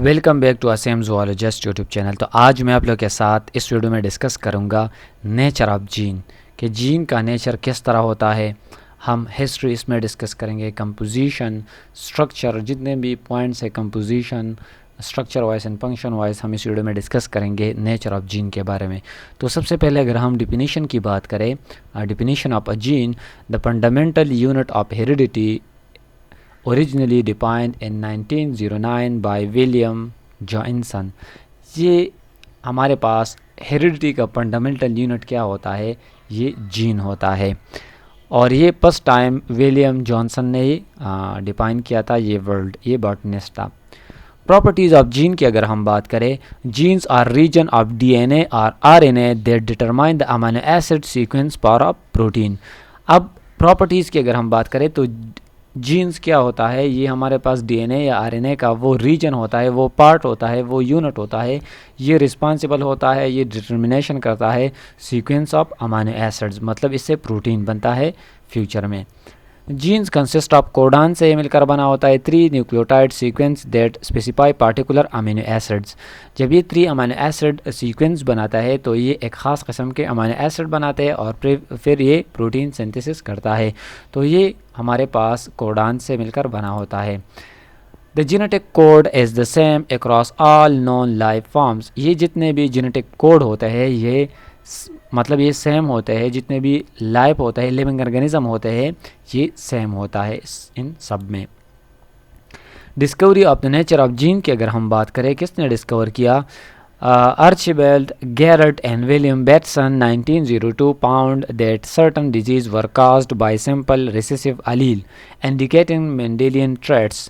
Welcome back to Asem zoologist YouTube channel. तो आज मैं आप लोग के साथ इस वीडियो में डिस्कस करूंगा नेचर ऑफ जीन, कि जीन का नेचर किस तरह होता है। हम हिस्ट्री इसमें डिस्कस करेंगे, कंपोजिशन, स्ट्रक्चर, जितने भी पॉइंट्स है composition, structure wise and function wise हम इस वीडियो में डिस्कस करेंगे नेचर ऑफ जीन के बारे में। तो सबसे पहले अगर हम डिफिनीशन की बात करें, definition of a gene, the fundamental unit of heredity originally defined in 1909 by William Johnson. ये हमारे पास हेरिडिटी का फंडामेंटल यूनिट क्या होता है, ये जीन होता है, और ये फर्स्ट टाइम विलियम जॉनसन ने ही डिफाइन किया था। ये बॉटनिस्ट था। प्रॉपर्टीज़ ऑफ जीन की अगर हम बात करें, genes are region of DNA और RNA that determine the amino acid sequence for a protein. अब प्रॉपर्टीज़ की अगर हम बात करें तो जीन्स क्या होता है, ये हमारे पास डीएनए या आरएनए का वो रीजन होता है, वो पार्ट होता है, वो यूनिट होता है। ये रिस्पॉन्सिबल होता है, ये डिटर्मिनेशन करता है सीक्वेंस ऑफ अमीनो एसिड्स, मतलब इससे प्रोटीन बनता है फ्यूचर में। जीन्स कंसिस्ट ऑफ कोडान से मिलकर बना होता है 3 nucleotide sequence that specify particular amino acids. जब ये 3 अमीनो एसिड सीक्वेंस बनाता है तो ये एक ख़ास किस्म के अमीनो एसिड बनाते हैं और फिर ये प्रोटीन सिंथेसिस करता है। तो ये हमारे पास कोडान से मिलकर बना होता है। The genetic code is the same across all non life forms. ये जितने भी जेनेटिक कोड होते हैं ये मतलब ये सेम होते हैं, जितने भी लाइफ होते हैं, लिविंग ऑर्गेनिज्म होते हैं, ये सेम होता है इन सब में। Discovery of the nature of gene की अगर हम बात करें, किसने डिस्कवर किया? Archibald Garrett and William Bateson 1902 found that certain disease were caused by simple recessive Aleel indicating Mendelian traits.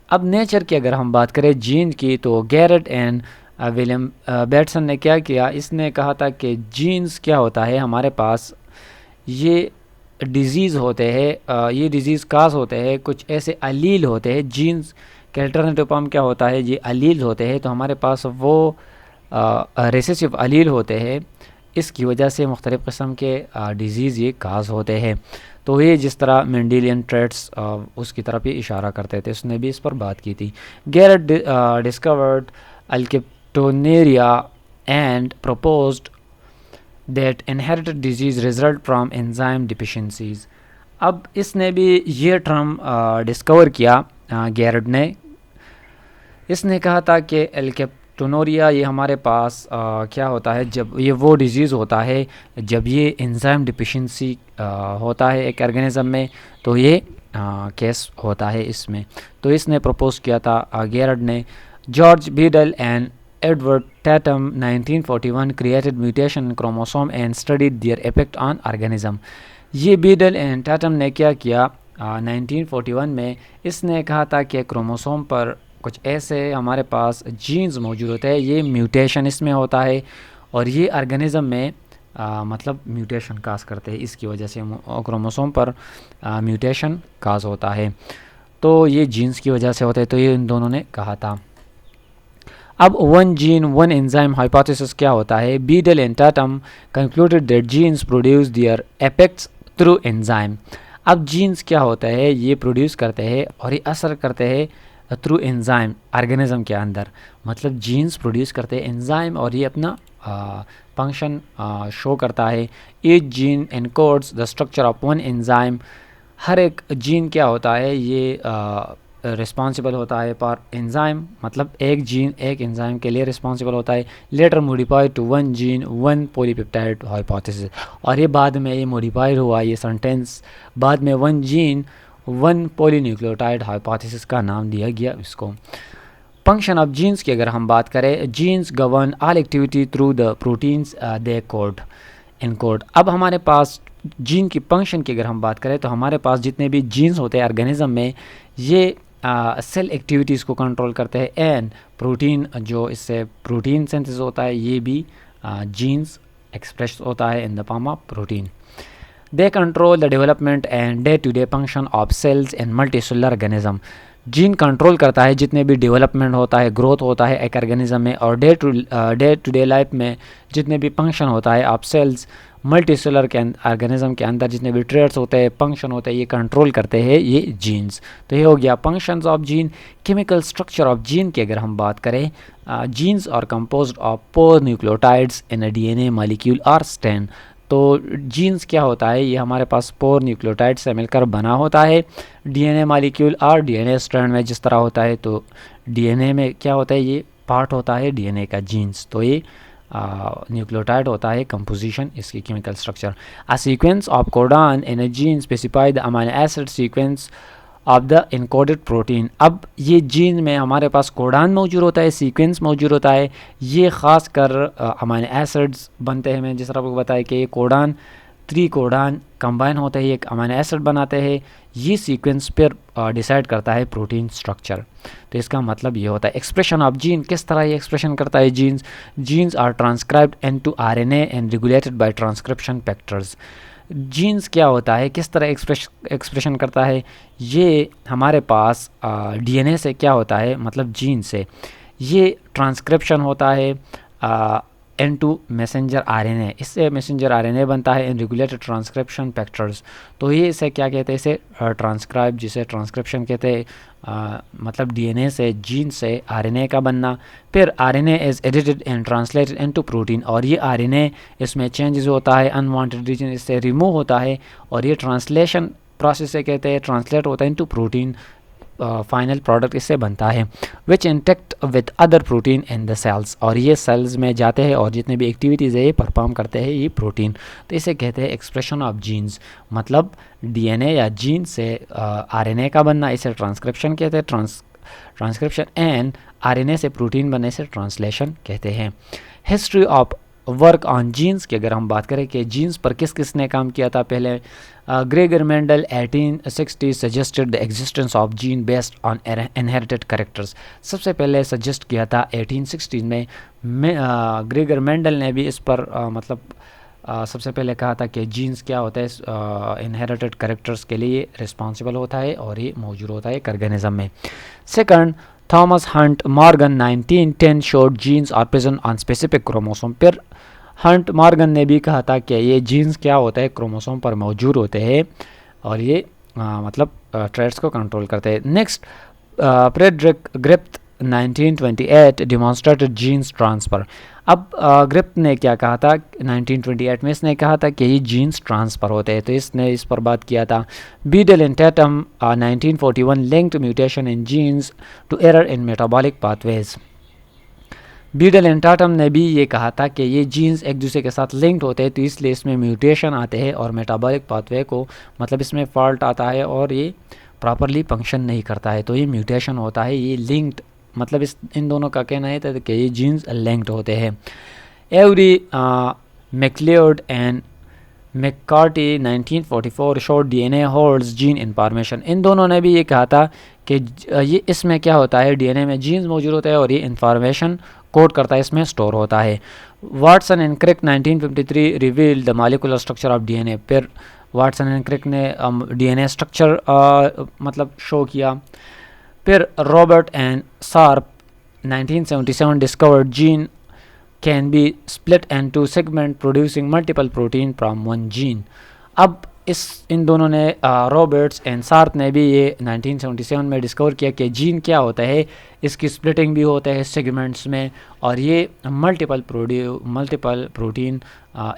अब नेचर की अगर हम बात करें जीन की, तो गैरेट एंड विलियम बेटसन ने क्या किया, इसने कहा था कि जीन्स क्या होता है, हमारे पास ये डिज़ीज़ होते हैं, ये डिज़ीज़ काज होते हैं, कुछ ऐसे अलील होते हैं। जीन्स के अल्टरनेटिव फॉर्म क्या होता है, ये अलील होते हैं। तो हमारे पास वो रिसेसिव अलील होते हैं, इसकी वजह से मुख्तलिफ़ किस्म के डिज़ीज़ ये काज होते हैं। तो ये जिस तरह मेंडेलियन ट्रेट्स उसकी तरफ ही इशारा करते थे, उसने भी इस पर बात की थी। Garrett discovered Alkaptoneria and proposed that inherited disease result from enzyme deficiencies। अब इसने भी ये टर्म डिस्कवर किया गैरेट ने। इसने कहा था कि एल्केप्टोनोरिया ये हमारे पास क्या होता है, जब ये वो डिजीज़ होता है जब ये एंजाइम डिफिशिएंसी होता है एक ऑर्गेनिज्म में, तो ये केस होता है इसमें। तो इसने प्रपोज किया था गैरेट ने। George Beadle and Edward Tatum 1941 created mutation in chromosome and studied their effect on organism। ये बीडल एंड टैटम ने क्या किया 1941 में, इसने कहा था कि क्रोमोसोम पर कुछ ऐसे हमारे पास जीन्स मौजूद होते हैं, ये म्यूटेशन इसमें होता है और ये ऑर्गेनिज्म में मतलब म्यूटेशन काज करते हैं, इसकी वजह से क्रोमोसोम पर म्यूटेशन काज होता है। तो ये जीन्स की वजह से होते हैं, तो ये इन दोनों ने कहा था। अब one gene one enzyme hypothesis क्या होता है? Beetle and Tatum concluded that genes produce their effects through enzyme. अब जीन्स क्या होता है, ये प्रोड्यूस करते हैं और ये असर करते हैं थ्रू एंजाइम ऑर्गेनिज्म के अंदर, मतलब जीन्स प्रोड्यूस करते हैं एंजाइम और ये अपना फंक्शन शो करता है। Each gene encodes the structure of one enzyme. हर एक जीन क्या होता है, ये रिस्पॉन्सिबल होता है पर एंजाइम, मतलब एक जीन एक एंजाइम के लिए रिस्पॉन्सिबल होता है। Later modified to one gene one polypeptide hypothesis. और ये बाद में ये मॉडिफाइड हुआ, ये सेंटेंस बाद में one gene one polynucleotide hypothesis का नाम दिया गया इसको। फंक्शन ऑफ जीन्स की अगर हम बात करें, genes govern all activity through the proteins they code encode. अब हमारे पास जीन की फंक्शन की अगर हम बात करें, तो हमारे पास जितने भी जीन्स होते हैं ऑर्गेनिज्म में, ये सेल एक्टिविटीज़ को कंट्रोल करते हैं। एंड प्रोटीन, जो इससे प्रोटीन सिंथेसिस होता है, ये भी जीन्स एक्सप्रेस होता है in the form of protein. They control the development and day to day function of cells and multicellular organism. Gene control करता है जितने भी डेवलपमेंट होता है, ग्रोथ होता है एक ऑर्गेनिज्म में, और डे टू डे लाइफ में जितने भी फंक्शन होता है आप सेल्स मल्टी सेलर के ऑर्गेनिज्म के अंदर जितने भी ट्रेड्स होते हैं, फंक्शन होते हैं, ये कंट्रोल करते हैं ये जीन्स। तो ये हो गया functions of gene. Chemical structure of gene की अगर हम बात करें, genes are composed of 4 nucleotides in a DNA molecule और स्ट्रैंड। तो जीन्स क्या होता है, ये हमारे पास 4 न्यूक्लियोटाइड से मिलकर बना होता है डीएनए मॉलिक्यूल और डीएनए स्ट्रैंड में जिस तरह होता है। तो डीएनए में क्या होता है, ये पार्ट होता है डीएनए का जीन्स। तो ये न्यूक्लियोटाइड होता है कंपोजिशन, इसकी chemical structure. A sequence of codon in a gene specify the amino acid sequence of the encoded protein. अब ये जीन में हमारे पास कोडान मौजूद होता है, सीक्वेंस मौजूद होता है, ये ख़ास कर अमीनो एसिड्स बनते हैं। मैं जिस तरह आपको बताया कि ये कोडान 3 कोडान कंबाइन होते हैं, एक अमीनो एसिड बनाते हैं। ये सीक्वेंस पर डिसाइड करता है प्रोटीन स्ट्रक्चर। तो इसका मतलब ये होता है एक्सप्रेशन ऑफ जीन, किस तरह ये एक्सप्रेशन करता है genes. Genes are transcribed into RNA and regulated by transcription factors. Genes क्या होता है, किस तरह एक्सप्रेशन करता है, ये हमारे पास डीएनए से क्या होता है, मतलब जीन से ये ट्रांसक्रिप्शन होता है इनटू मैसेंजर आरएनए, इससे मैसेंजर आरएनए बनता है इन रेगुलेटेड ट्रांसक्रिप्शन फैक्टर्स। तो ये इसे क्या कहते हैं, इसे ट्रांसक्राइब, जिसे ट्रांसक्रिप्शन कहते हैं, मतलब डीएनए से जीन से आरएनए का बनना। फिर RNA is edited and translated into protein, और ये आरएनए इसमें चेंजेस होता है, अनवांटेड रीजन इससे रिमूव होता है, और ये ट्रांसलेशन प्रोसेस से कहते हैं, ट्रांसलेट होता है इनटू प्रोटीन, फाइनल प्रोडक्ट इससे बनता है। Which interact with other protein in the cells, और ये सेल्स में जाते हैं और जितने भी एक्टिविटीज़ है ये परफॉर्म करते हैं ये प्रोटीन। तो इसे कहते हैं एक्सप्रेशन ऑफ जीन्स, मतलब डीएनए या जीन से आरएनए का बनना, इसे ट्रांसक्रिप्शन कहते हैं, ट्रांसक्रिप्शन, एंड आरएनए से प्रोटीन बनने से ट्रांसलेशन कहते हैं। History of work on jeans की अगर हम बात करें कि जीन्स पर किस किस ने काम किया था पहले, Gregor Mendel 1860 suggested the existence of gene based on inherited characters. सबसे पहले सजेस्ट किया था 1860 में ग्रेगर मेंडल ने भी इस पर सबसे पहले कहा था कि जीन्स क्या होता है, इनहेरिटेड कैरेक्टर्स के लिए रिस्पॉन्सिबल होता है और ये मौजूद होता है एक ऑर्गेनिज्म में। Second, Thomas Hunt Morgan 1910 showed genes are present on specific chromosome. फिर हंट मॉर्गन ने भी कहा था कि ये जीन्स क्या होता है, क्रोमोसोम पर मौजूद होते हैं और ये ट्रेड्स को कंट्रोल करते हैं। Next, Frederick Griffith 1928 demonstrated genes transfer. अब ग्रिप्थ ने क्या कहा था 1928 में, इसने कहा था कि ये जीन्स ट्रांसफ़र होते हैं, तो इसने इस पर बात किया था। Beadle and Tatum 1941 linked mutation in genes to error in metabolic pathways. Beadle and Tatum ने भी ये कहा था कि ये जीन्स एक दूसरे के साथ लिंक्ड होते हैं, तो इसलिए इसमें म्यूटेशन आते हैं और मेटाबॉलिक पाथवे को मतलब इसमें फॉल्ट आता है और ये प्रॉपरली फंक्शन नहीं करता है, तो ये म्यूटेशन होता है, ये लिंक्ड, मतलब इन दोनों का कहना है था कि ये जीन्स लिंक्ड होते हैं। Avery MacLeod and McCarty 1944 showed DNA holds gene information. इन दोनों ने भी ये कहा था कि ये इसमें क्या होता है, डीएनए में जीन्स मौजूद होता है और ये इंफॉर्मेशन कोड करता है, इसमें स्टोर होता है। Watson and Crick 1953 reveal the molecular structure of DNA. फिर वाटसन एंड क्रिक ने डीएनए स्ट्रक्चर मतलब शो किया। फिर Robert and Sharp 1977 discovered gene can be split into segment producing multiple protein from one gene. अब इन दोनों ने Roberts and sharp ने भी ये 1977 में डिस्कवर किया कि जीन क्या होता है, इसकी स्प्लिटिंग भी होता है सेगमेंट्स में और ये मल्टीपल प्रोटीन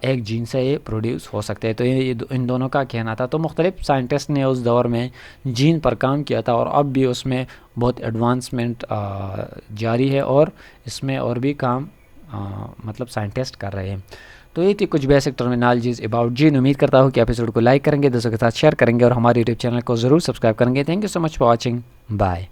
एक जीन से ये प्रोड्यूस हो सकते हैं। तो ये इन दोनों का कहना था। तो मुख्तलिफ साइंटिस्ट ने उस दौर में जीन पर काम किया था और अब भी उसमें बहुत एडवांसमेंट जारी है और इसमें और भी काम मतलब साइंटिस्ट कर रहे हैं। तो ये थी कुछ बेसिक टर्मिनोलॉजीज अबाउट जीन। उम्मीद करता हूँ कि एपिसोड को लाइक करेंगे, दोस्तों के साथ शेयर करेंगे और हमारे यूट्यूब चैनल को ज़रूर सब्सक्राइब करेंगे। Thank you so much for watching, bye.